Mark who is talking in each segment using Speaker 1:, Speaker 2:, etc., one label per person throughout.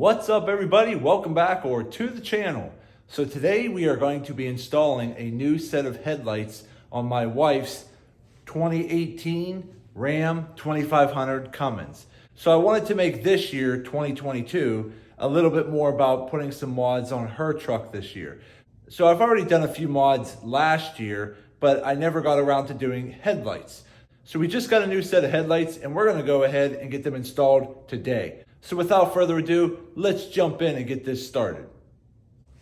Speaker 1: What's up everybody? Welcome back or to the channel. So today we are going to be installing a new set of headlights on my wife's 2018 Ram 2500 Cummins. So I wanted to make this year, 2022, a little bit more about putting some mods on her truck this year. So I've already done a few mods last year, but I never got around to doing headlights. So we just got a new set of headlights and we're gonna go ahead and get them installed today. So without further ado, let's jump in and get this started.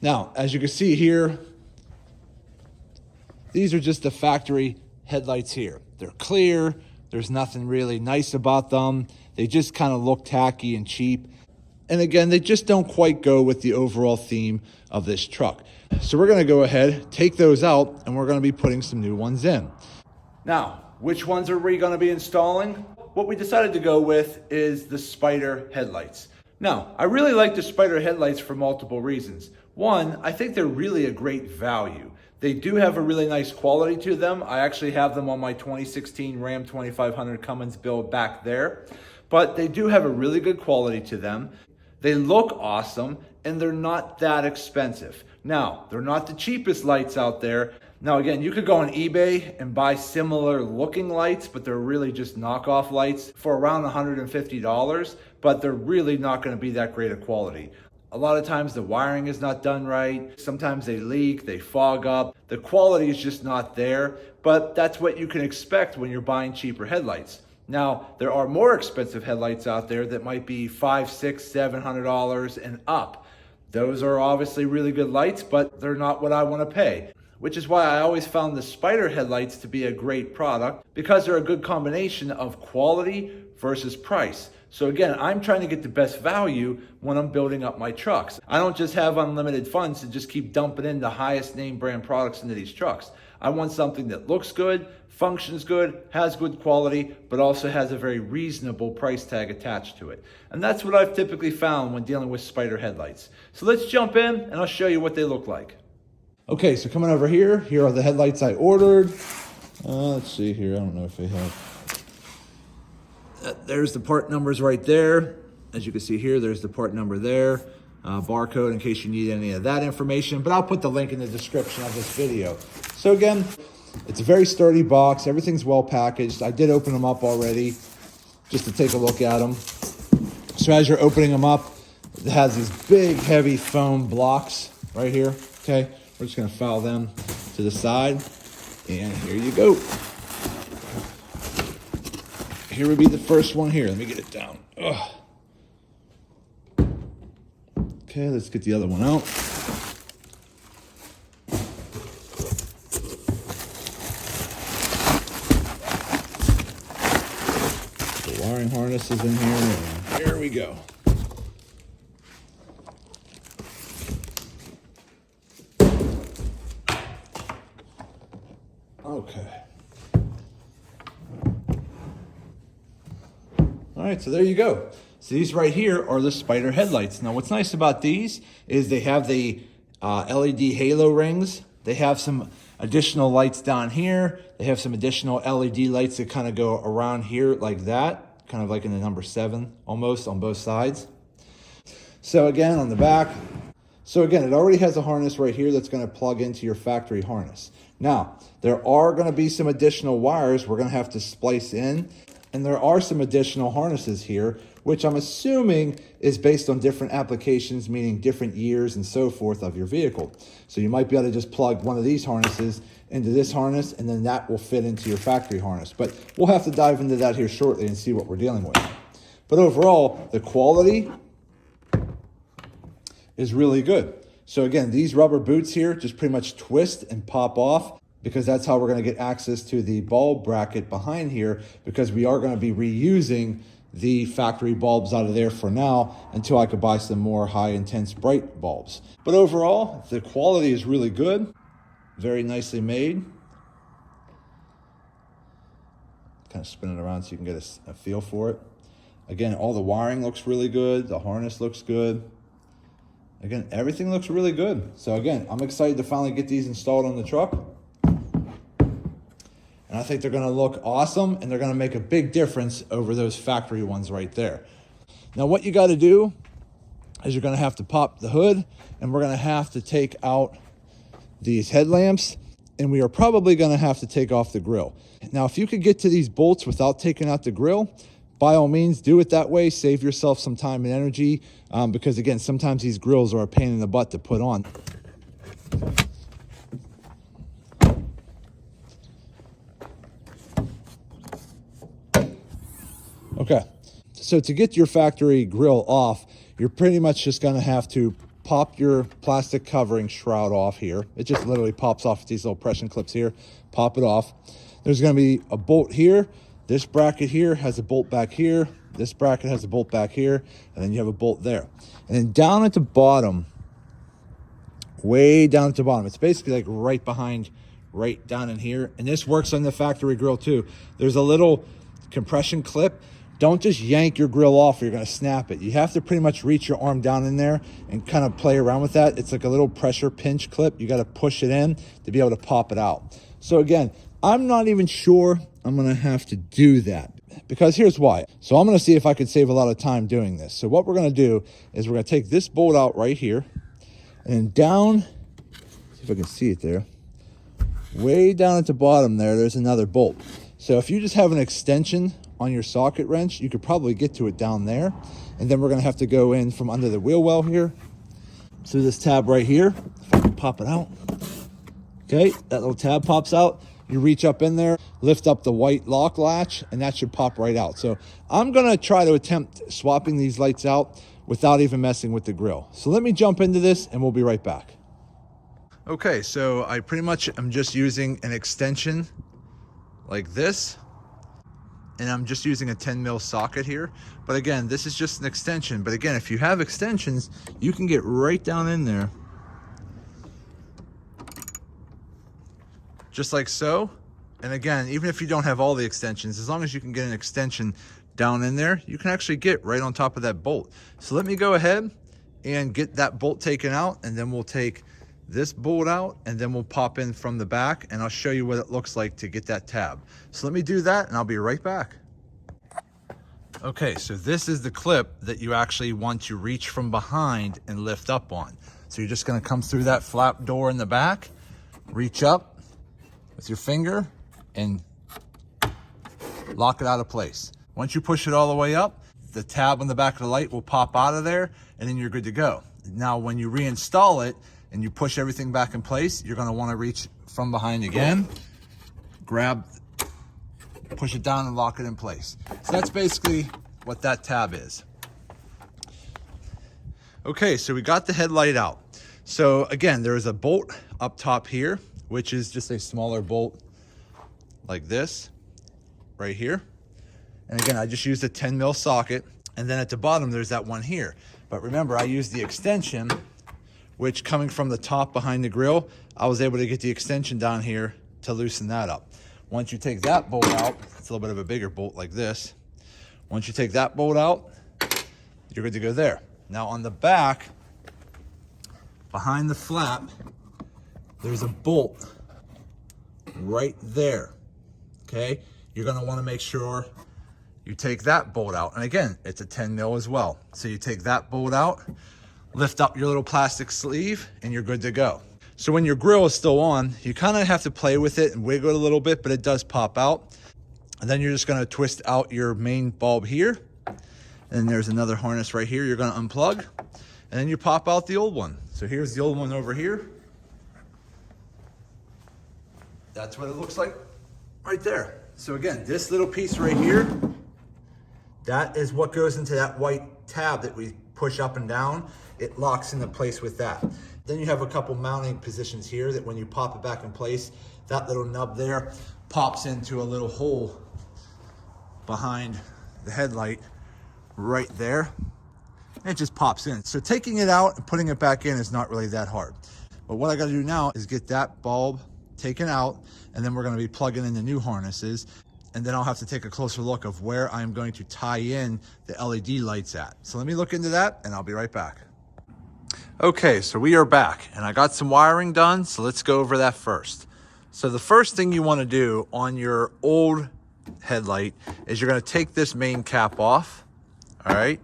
Speaker 1: Now, as you can see here, these are just the factory headlights here. They're clear, there's nothing really nice about them. They just kind of look tacky and cheap. And again, they just don't quite go with the overall theme of this truck. So we're gonna go ahead, take those out, and we're gonna be putting some new ones in. Now, which ones are we gonna be installing? What we decided to go with is the SPYDER headlights. Now, I really like the SPYDER headlights for multiple reasons. One, I think they're really a great value. They do have a really nice quality to them. I actually have them on my 2016 Ram 2500 Cummins build back there, but they do have a really good quality to them. They look awesome and they're not that expensive. Now, they're not the cheapest lights out there. Now again, you could go on eBay and buy similar looking lights, but they're really just knockoff lights for around $150, but they're really not gonna be that great of quality. A lot of times the wiring is not done right. Sometimes they leak, they fog up. The quality is just not there, but that's what you can expect when you're buying cheaper headlights. Now, there are more expensive headlights out there that might be $500, $600, $700 and up. Those are obviously really good lights, but they're not what I wanna pay. Which is why I always found the SPYDER headlights to be a great product because they're a good combination of quality versus price. So again, I'm trying to get the best value when I'm building up my trucks. I don't just have unlimited funds to just keep dumping in the highest name brand products into these trucks. I want something that looks good, functions good, has good quality, but also has a very reasonable price tag attached to it. And that's what I've typically found when dealing with SPYDER headlights. So let's jump in and I'll show you what they look like. Okay, so coming over here, here are the headlights I ordered. Let's see here, I don't know if they have. There's the part numbers right there. As you can see here, there's the part number there. Barcode in case you need any of that information, but I'll put the link in the description of this video. So again, it's a very sturdy box. Everything's well packaged. I did open them up already just to take a look at them. So as you're opening them up, it has these big, heavy foam blocks right here, okay? We're just gonna file them to the side, and here you go. Here would be the first one here. Let me get it down. Ugh. Okay, let's get the other one out. The wiring harness is in here, and here we go. Okay. All right, so there you go. So these right here are the SPYDER headlights. Now what's nice about these is they have the LED halo rings. They have some additional lights down here. They have some additional LED lights that kind of go around here like that, kind of like in the number 7 almost on both sides. So again, on the back, so again, it already has a harness right here that's gonna plug into your factory harness. Now, there are gonna be some additional wires we're gonna have to splice in, and there are some additional harnesses here, which I'm assuming is based on different applications, meaning different years and so forth of your vehicle. So you might be able to just plug one of these harnesses into this harness, and then that will fit into your factory harness. But we'll have to dive into that here shortly and see what we're dealing with. But overall, the quality is really good. So again, these rubber boots here just pretty much twist and pop off because that's how we're gonna get access to the bulb bracket behind here, because we are gonna be reusing the factory bulbs out of there for now until I could buy some more high intense bright bulbs. But overall, the quality is really good, very nicely made. Kind of spin it around so you can get a feel for it. Again, all the wiring looks really good, the harness looks good. Again, everything looks really good. So again, I'm excited to finally get these installed on the truck. And I think they're gonna look awesome, and they're gonna make a big difference over those factory ones right there. Now what you gotta do is you're gonna have to pop the hood, and we're gonna have to take out these headlamps, and we are probably gonna have to take off the grill. Now, if you could get to these bolts without taking out the grill, by all means, do it that way. Save yourself some time and energy, because again, sometimes these grills are a pain in the butt to put on. Okay, so to get your factory grill off, you're pretty much just gonna have to pop your plastic covering shroud off here. It just literally pops off with these little pressing clips here. Pop it off. There's gonna be a bolt here. This bracket here has a bolt back here. This bracket has a bolt back here, and then you have a bolt there. And then down at the bottom, way down at the bottom, it's basically like right behind, right down in here. And this works on the factory grill too. There's a little compression clip. Don't just yank your grill off or you're gonna snap it. You have to pretty much reach your arm down in there and kind of play around with that. It's like a little pressure pinch clip. You gotta push it in to be able to pop it out. So again, I'm not even sure I'm gonna have to do that, because here's why. So I'm gonna see if I could save a lot of time doing this. So what we're gonna do is we're gonna take this bolt out right here, and then down, see if I can see it there, way down at the bottom there's another bolt. So if you just have an extension on your socket wrench, you could probably get to it down there. And then we're gonna have to go in from under the wheel well here. So this tab right here, if I can pop it out. Okay, that little tab pops out. You reach up in there, lift up the white lock latch, and that should pop right out. So I'm gonna try to attempt swapping these lights out without even messing with the grill. So let me jump into this and we'll be right back. Okay, so I pretty much am just using an extension like this, and I'm just using a 10 mil socket here. But again, this is just an extension. But again, if you have extensions, you can get right down in there, just like so. And again, even if you don't have all the extensions, as long as you can get an extension down in there, you can actually get right on top of that bolt. So let me go ahead and get that bolt taken out, and then we'll take this bolt out, and then we'll pop in from the back, and I'll show you what it looks like to get that tab. So let me do that, and I'll be right back. Okay, so this is the clip that you actually want to reach from behind and lift up on. So you're just gonna come through that flap door in the back, reach up with your finger, and lock it out of place. Once you push it all the way up, the tab on the back of the light will pop out of there, and then you're good to go. Now, when you reinstall it and you push everything back in place, you're gonna wanna reach from behind again, grab, push it down and lock it in place. So that's basically what that tab is. Okay, so we got the headlight out. So again, there is a bolt up top here, which is just a smaller bolt like this, right here. And again, I just used a 10 mil socket. And then at the bottom, there's that one here. But remember, I used the extension, which coming from the top behind the grill, I was able to get the extension down here to loosen that up. Once you take that bolt out, it's a little bit of a bigger bolt like this. Once you take that bolt out, you're good to go there. Now on the back, behind the flap, there's a bolt right there, okay? You're gonna wanna make sure you take that bolt out. And again, it's a 10 mil as well. So you take that bolt out, lift up your little plastic sleeve, and you're good to go. So when your grill is still on, you kind of have to play with it and wiggle it a little bit, but it does pop out. And then you're just gonna twist out your main bulb here. And there's another harness right here you're gonna unplug. And then you pop out the old one. So here's the old one over here. That's what it looks like right there. So again, this little piece right here, that is what goes into that white tab that we push up and down. It locks into place with that. Then you have a couple mounting positions here that when you pop it back in place, that little nub there pops into a little hole behind the headlight right there. And it just pops in. So taking it out and putting it back in is not really that hard. But what I gotta do now is get that bulb taken out, and then we're gonna be plugging in the new harnesses. And then I'll have to take a closer look of where I'm going to tie in the LED lights at. So let me look into that and I'll be right back. Okay, so we are back and I got some wiring done. So let's go over that first. So the first thing you wanna do on your old headlight is you're gonna take this main cap off, all right?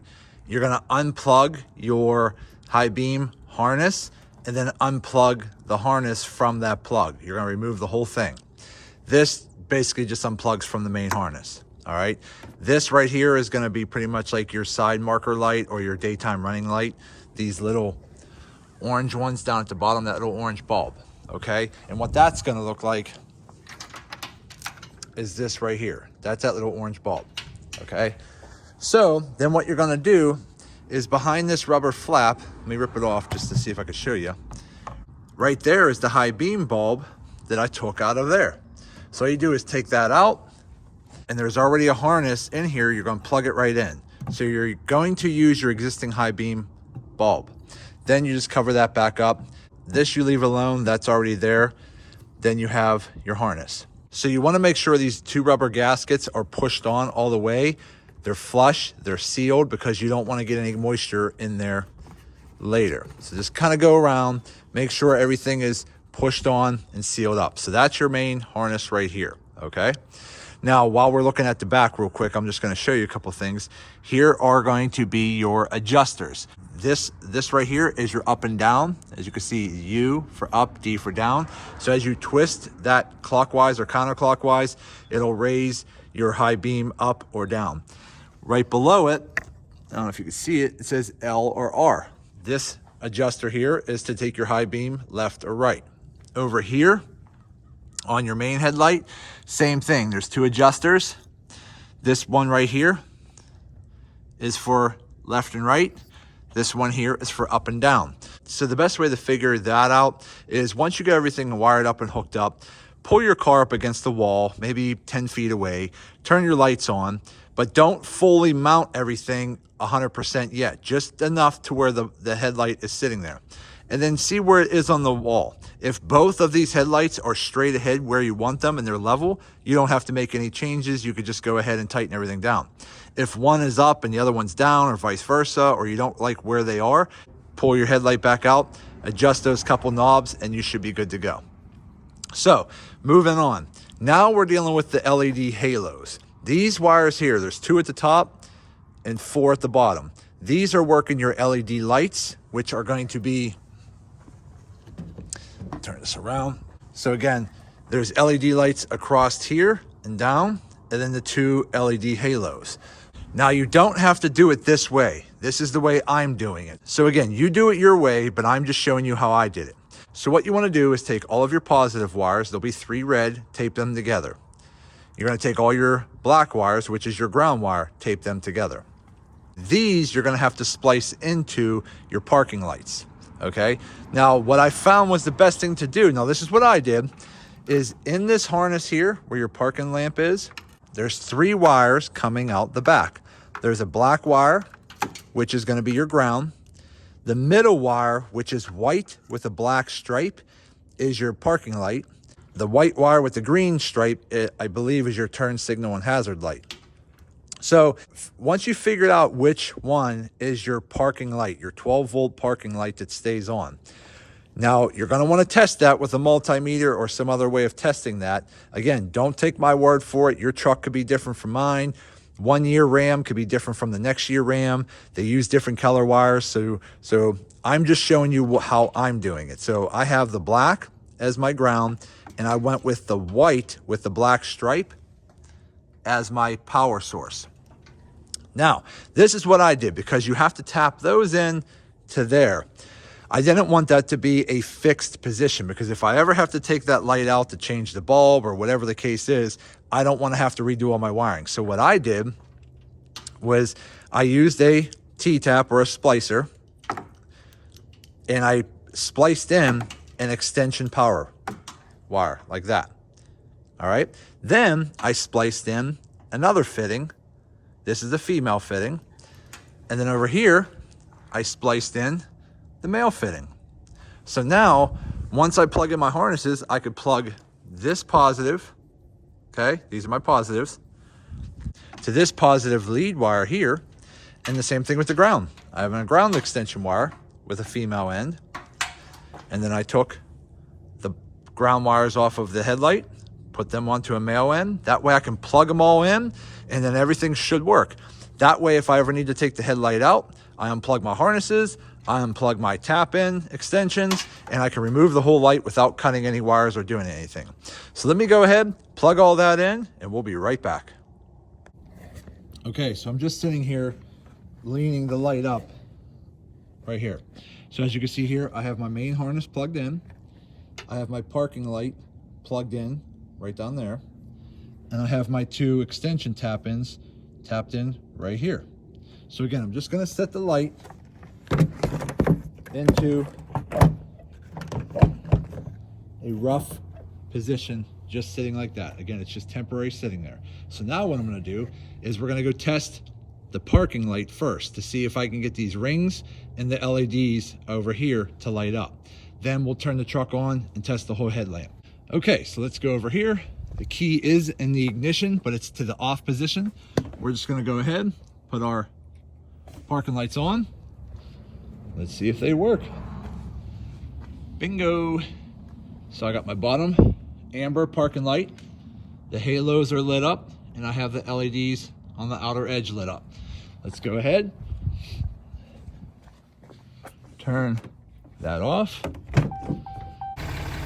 Speaker 1: you're gonna unplug your high beam harness and then unplug the harness from that plug. You're gonna remove the whole thing. This basically just unplugs from the main harness, all right? This right here is gonna be pretty much like your side marker light or your daytime running light. These little orange ones down at the bottom, that little orange bulb, okay? And what that's gonna look like is this right here. That's that little orange bulb, okay? So then what you're gonna do is behind this rubber flap, let me rip it off just to see if I can show you. Right there is the high beam bulb that I took out of there. So all you do is take that out, and there's already a harness in here. You're gonna plug it right in. So you're going to use your existing high beam bulb. Then you just cover that back up. This you leave alone, that's already there. Then you have your harness. So you wanna make sure these two rubber gaskets are pushed on all the way. They're flush, they're sealed, because you don't wanna get any moisture in there later. So just kind of go around, make sure everything is pushed on and sealed up. So that's your main harness right here, okay? Now, while we're looking at the back real quick, I'm just gonna show you a couple things. Here are going to be your adjusters. This right here is your up and down. As you can see, U for up, D for down. So as you twist that clockwise or counterclockwise, it'll raise your high beam up or down. Right below it, I don't know if you can see it, it says L or R. This adjuster here is to take your high beam left or right. Over here on your main headlight, same thing. There's two adjusters. This one right here is for left and right. This one here is for up and down. So the best way to figure that out is once you get everything wired up and hooked up, pull your car up against the wall, maybe 10 feet away, turn your lights on, but don't fully mount everything 100% yet, just enough to where the headlight is sitting there. And then see where it is on the wall. If both of these headlights are straight ahead where you want them and they're level, you don't have to make any changes. You could just go ahead and tighten everything down. If one is up and the other one's down, or vice versa, or you don't like where they are, pull your headlight back out, adjust those couple knobs, and you should be good to go. So moving on. Now we're dealing with the LED halos. These wires here, there's 2 at the top and 4 at the bottom. These are working your LED lights, which are going to be, turn this around. So again, there's LED lights across here and down, and then the 2 LED halos. Now you don't have to do it this way. This is the way I'm doing it. So again, you do it your way, but I'm just showing you how I did it. So what you want to do is take all of your positive wires, there'll be 3 red, tape them together. You're going to take all your black wires, which is your ground wire, tape them together. These you're going to have to splice into your parking lights, okay? Now, what I found was the best thing to do, now this is what I did, is in this harness here, where your parking lamp is, there's 3 wires coming out the back. There's a black wire, which is going to be your ground. The middle wire, which is white with a black stripe, is your parking light. The white wire with the green stripe, I believe, is your turn signal and hazard light. So once you figured out which one is your parking light, your 12-volt parking light that stays on, now you're going to want to test that with a multimeter or some other way of testing that. Again, don't take my word for it. Your truck could be different from mine. 1 year RAM could be different from the next year RAM. They use different color wires. So I'm just showing you how I'm doing it. So I have the black as my ground, and I went with the white with the black stripe as my power source. Now, this is what I did, because you have to tap those in to there. I didn't want that to be a fixed position, because if I ever have to take that light out to change the bulb or whatever the case is, I don't want to have to redo all my wiring. So what I did was I used a T-tap or a splicer, and I spliced in an extension power wire like that. All right. Then I spliced in another fitting. This is the female fitting. And then over here, I spliced in the male fitting. So now, once I plug in my harnesses, I could plug this positive, okay, these are my positives, to this positive lead wire here, and the same thing with the ground. I have a ground extension wire with a female end, and then I took the ground wires off of the headlight, put them onto a male end. That way I can plug them all in, and then everything should work. That way, if I ever need to take the headlight out, I unplug my harnesses, I unplug my tap-in extensions, and I can remove the whole light without cutting any wires or doing anything. So let me go ahead, plug all that in, and we'll be right back. Okay, so I'm just sitting here leaning the light up right here. So as you can see here, I have my main harness plugged in. I have my parking light plugged in right down there. And I have my 2 extension tap-ins tapped in right here. So again, I'm just gonna set the light into a rough position, just sitting like that. Again, it's just temporary sitting there. So now what I'm gonna do is we're gonna go test the parking light first to see if I can get these rings and the LEDs over here to light up. Then we'll turn the truck on and test the whole headlamp. Okay, so let's go over here. The key is in the ignition, but it's to the off position. We're just gonna go ahead, put our parking lights on. Let's see if they work. Bingo. So I got my bottom amber parking light. The halos are lit up, and I have the LEDs on the outer edge lit up. Let's go ahead. Turn that off.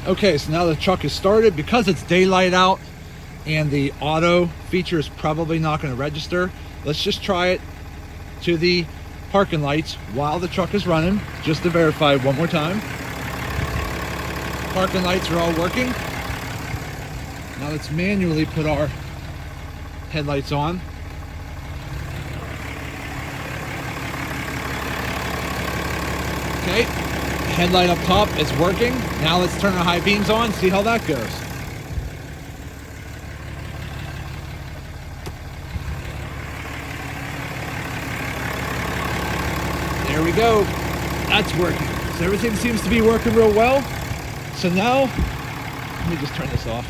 Speaker 1: Okay, so now the truck is started. Because it's daylight out and the auto feature is probably not going to register, let's just try it to the parking lights while the truck is running, just to verify one more time. Parking lights are all working. Now let's manually put our headlights on. Okay, headlight up top is working. Now let's turn our high beams on, see how that goes. There we go, that's working. So everything seems to be working real well. So now, let me just turn this off.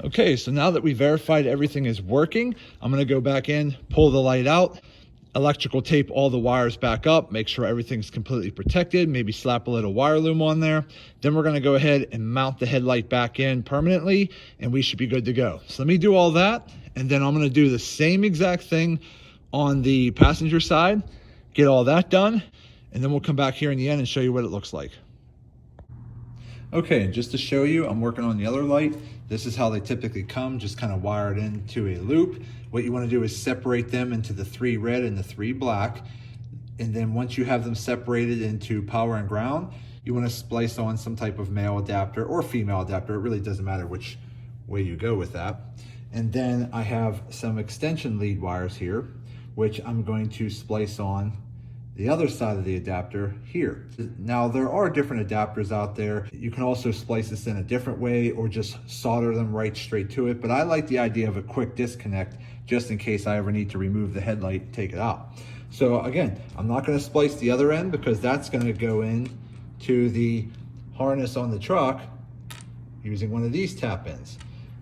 Speaker 1: Okay, so now that we verified everything is working, I'm gonna go back in, pull the light out, electrical tape all the wires back up, make sure everything's completely protected, maybe slap a little wire loom on there. Then we're gonna go ahead and mount the headlight back in permanently, and we should be good to go. So let me do all that, and then I'm gonna do the same exact thing on the passenger side, get all that done, and then we'll come back here in the end and show you what it looks like. Okay, and just to show you, I'm working on the other light. This is how they typically come, just kind of wired into a loop. What you want to do is separate them into the 3 red and the 3 black. And then once you have them separated into power and ground, you want to splice on some type of male adapter or female adapter. It really doesn't matter which way you go with that. And then I have some extension lead wires here, which I'm going to splice on the other side of the adapter here. Now there are different adapters out there. You can also splice this in a different way or just solder them right straight to it. But I like the idea of a quick disconnect just in case I ever need to remove the headlight and take it out. So again, I'm not gonna splice the other end because that's gonna go in to the harness on the truck using one of these tap ins.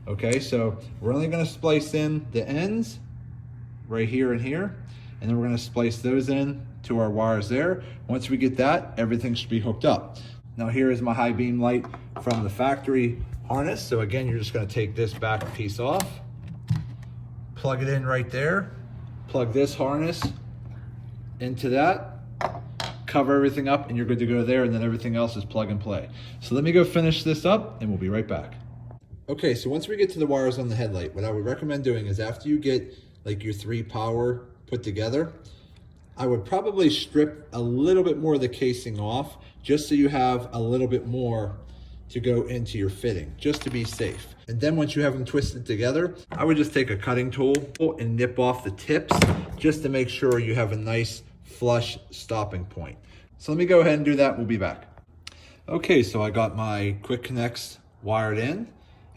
Speaker 1: Okay, so we're only gonna splice in the ends right here and here, and then we're gonna splice those in to our wires there. Once we get that, everything should be hooked up. Now here is my high beam light from the factory harness. So again, you're just gonna take this back piece off, plug it in right there, plug this harness into that, cover everything up, and you're good to go there, and then everything else is plug and play. So let me go finish this up and we'll be right back. Okay, so once we get to the wires on the headlight, what I would recommend doing is after you get like your 3 power put together, I would probably strip a little bit more of the casing off just so you have a little bit more to go into your fitting, just to be safe. And then once you have them twisted together, I would just take a cutting tool and nip off the tips just to make sure you have a nice flush stopping point. So let me go ahead and do that. We'll be back. Okay, so I got my quick connects wired in.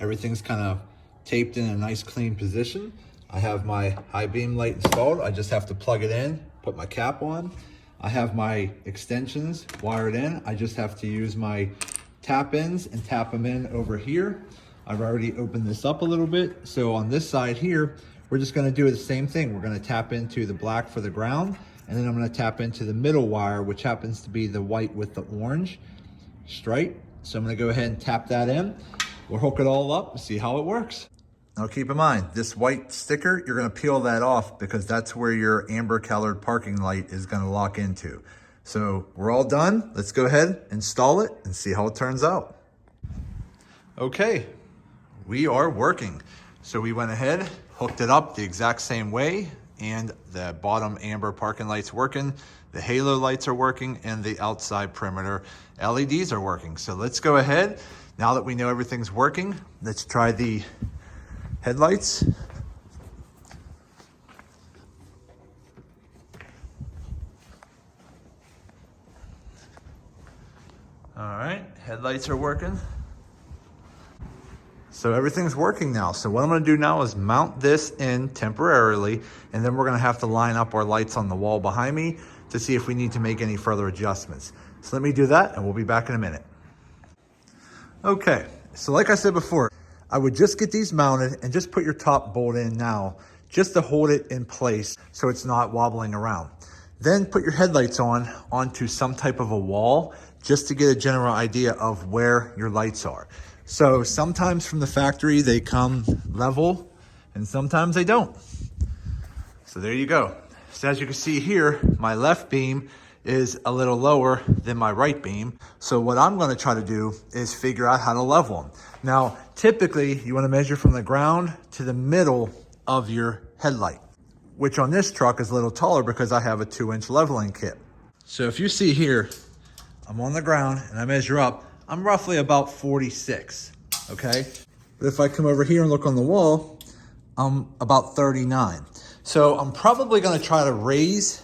Speaker 1: Everything's kind of taped in a nice clean position. I have my high beam light installed. I just have to plug it in, put my cap on. I have my extensions wired in. I just have to use my tap ins and tap them in over here. I've already opened this up a little bit. So on this side here, we're just gonna do the same thing. We're gonna tap into the black for the ground, and then I'm gonna tap into the middle wire, which happens to be the white with the orange stripe. So I'm gonna go ahead and tap that in. We'll hook it all up and see how it works. Now keep in mind, this white sticker, you're gonna peel that off because that's where your amber colored parking light is gonna lock into. So we're all done. Let's go ahead, install it, and see how it turns out. Okay, we are working. So we went ahead, hooked it up the exact same way, and the bottom amber parking light's working, the halo lights are working, and the outside perimeter LEDs are working. So let's go ahead. Now that we know everything's working, let's try the headlights. All right, headlights are working. So everything's working now. So what I'm gonna do now is mount this in temporarily, and then we're gonna have to line up our lights on the wall behind me to see if we need to make any further adjustments. So let me do that and we'll be back in a minute. Okay, so like I said before, I would just get these mounted and just put your top bolt in now, just to hold it in place so it's not wobbling around. Then put your headlights onto some type of a wall, just to get a general idea of where your lights are. So sometimes from the factory, they come level and sometimes they don't. So there you go. So as you can see here, my left beam is a little lower than my right beam. So what I'm gonna try to do is figure out how to level them. Now, typically you wanna measure from the ground to the middle of your headlight, which on this truck is a little taller because I have a 2-inch leveling kit. So if you see here, I'm on the ground and I measure up, I'm roughly about 46, okay? But if I come over here and look on the wall, I'm about 39. So I'm probably gonna try to raise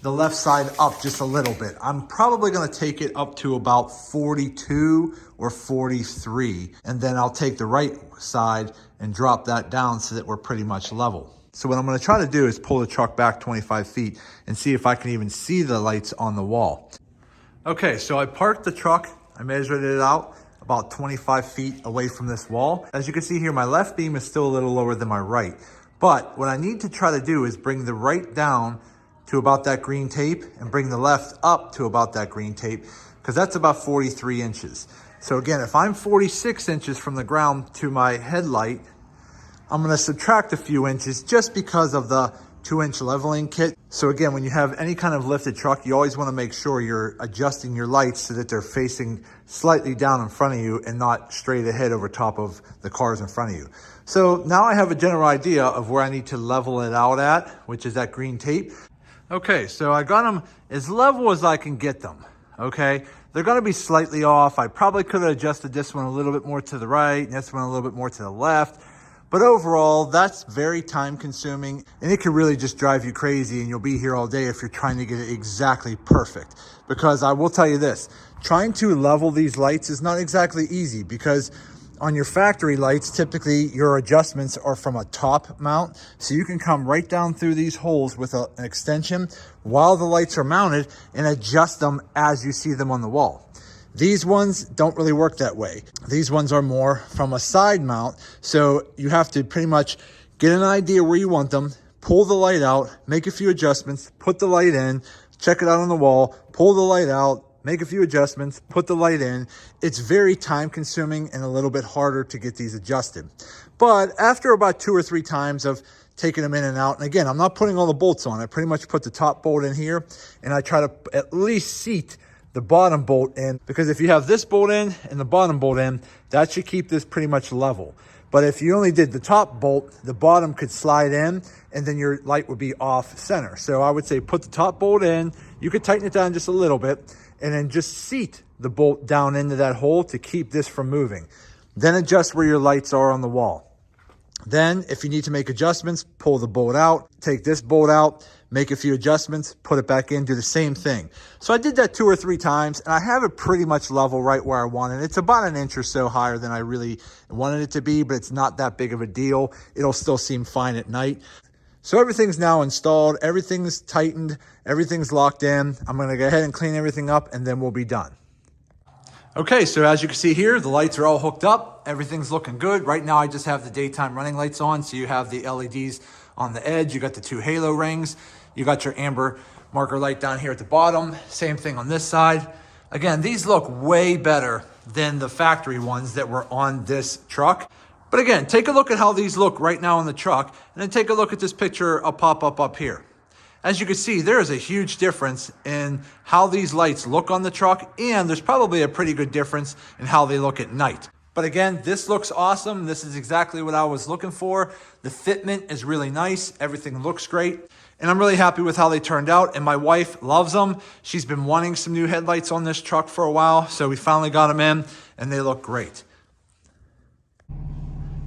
Speaker 1: the left side up just a little bit. I'm probably gonna take it up to about 42 or 43, and then I'll take the right side and drop that down so that we're pretty much level. So what I'm gonna try to do is pull the truck back 25 feet and see if I can even see the lights on the wall. Okay, so I parked the truck, I measured it out about 25 feet away from this wall. As you can see here, my left beam is still a little lower than my right. But what I need to try to do is bring the right down to about that green tape and bring the left up to about that green tape, because that's about 43 inches. So again, if I'm 46 inches from the ground to my headlight, I'm gonna subtract a few inches just because of the 2-inch leveling kit. So again, when you have any kind of lifted truck, you always wanna make sure you're adjusting your lights so that they're facing slightly down in front of you and not straight ahead over top of the cars in front of you. So now I have a general idea of where I need to level it out at, which is that green tape. Okay, so I got them as level as I can get them, okay? They're gonna be slightly off. I probably could have adjusted this one a little bit more to the right and this one a little bit more to the left. But overall, that's very time consuming, and it can really just drive you crazy, and you'll be here all day if you're trying to get it exactly perfect. Because I will tell you this, trying to level these lights is not exactly easy, because on your factory lights, typically your adjustments are from a top mount. So you can come right down through these holes with an extension while the lights are mounted and adjust them as you see them on the wall. These ones don't really work that way. These ones are more from a side mount. So you have to pretty much get an idea where you want them, pull the light out, make a few adjustments, put the light in, check it out on the wall, pull the light out, make a few adjustments, put the light in. It's very time consuming and a little bit harder to get these adjusted. But after about 2 or 3 times of taking them in and out, and again, I'm not putting all the bolts on. I pretty much put the top bolt in here, and I try to at least seat the bottom bolt in, because if you have this bolt in and the bottom bolt in, that should keep this pretty much level. But if you only did the top bolt, the bottom could slide in and then your light would be off center. So I would say put the top bolt in, you could tighten it down just a little bit, and then just seat the bolt down into that hole to keep this from moving. Then adjust where your lights are on the wall. Then if you need to make adjustments, pull the bolt out, take this bolt out, make a few adjustments, put it back in, do the same thing. So I did that 2 or 3 times, and I have it pretty much level right where I want it. It's about 1 inch or so higher than I really wanted it to be, but it's not that big of a deal. It'll still seem fine at night. So everything's now installed, everything's tightened, everything's locked in. I'm gonna go ahead and clean everything up, and then we'll be done. Okay, so as you can see here, the lights are all hooked up. Everything's looking good. Right now, I just have the daytime running lights on. So you have the LEDs on the edge. You got the 2 halo rings. You got your amber marker light down here at the bottom. Same thing on this side. Again, these look way better than the factory ones that were on this truck. But again, take a look at how these look right now in the truck, and then take a look at this picture I'll pop up here. As you can see, there is a huge difference in how these lights look on the truck, and there's probably a pretty good difference in how they look at night. But again, this looks awesome. This is exactly what I was looking for. The fitment is really nice. Everything looks great. And I'm really happy with how they turned out, and my wife loves them. She's been wanting some new headlights on this truck for a while, so we finally got them in, and they look great.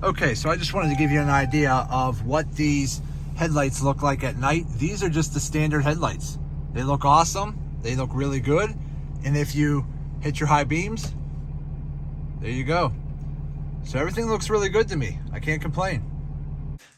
Speaker 1: Okay, so I just wanted to give you an idea of what these headlights look like at night. These are just the standard headlights. They look awesome. They look really good. And if you hit your high beams, there you go. So everything looks really good to me. I can't complain.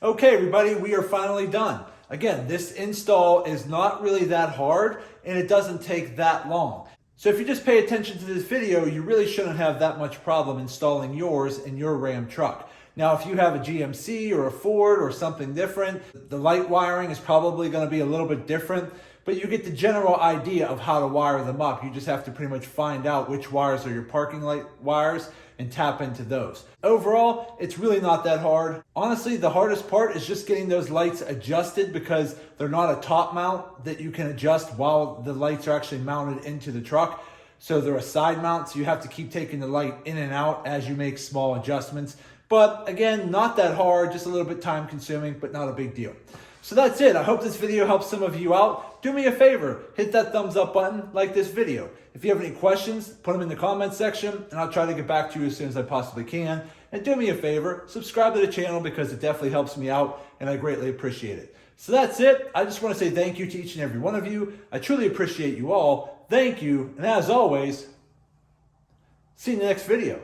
Speaker 1: Okay, everybody, we are finally done. Again, this install is not really that hard, and it doesn't take that long. So if you just pay attention to this video, you really shouldn't have that much problem installing yours in your Ram truck. Now, if you have a GMC or a Ford or something different, the light wiring is probably going to be a little bit different, but you get the general idea of how to wire them up. You just have to pretty much find out which wires are your parking light wires and tap into those. Overall, it's really not that hard. Honestly, the hardest part is just getting those lights adjusted, because they're not a top mount that you can adjust while the lights are actually mounted into the truck. So they're a side mount, so you have to keep taking the light in and out as you make small adjustments. But again, not that hard, just a little bit time consuming, but not a big deal. So that's it. I hope this video helps some of you out. Do me a favor, hit that thumbs up button, like this video. If you have any questions, put them in the comments section, and I'll try to get back to you as soon as I possibly can. And do me a favor, subscribe to the channel, because it definitely helps me out, and I greatly appreciate it. So that's it. I just want to say thank you to each and every one of you. I truly appreciate you all. Thank you, and as always, see you in the next video.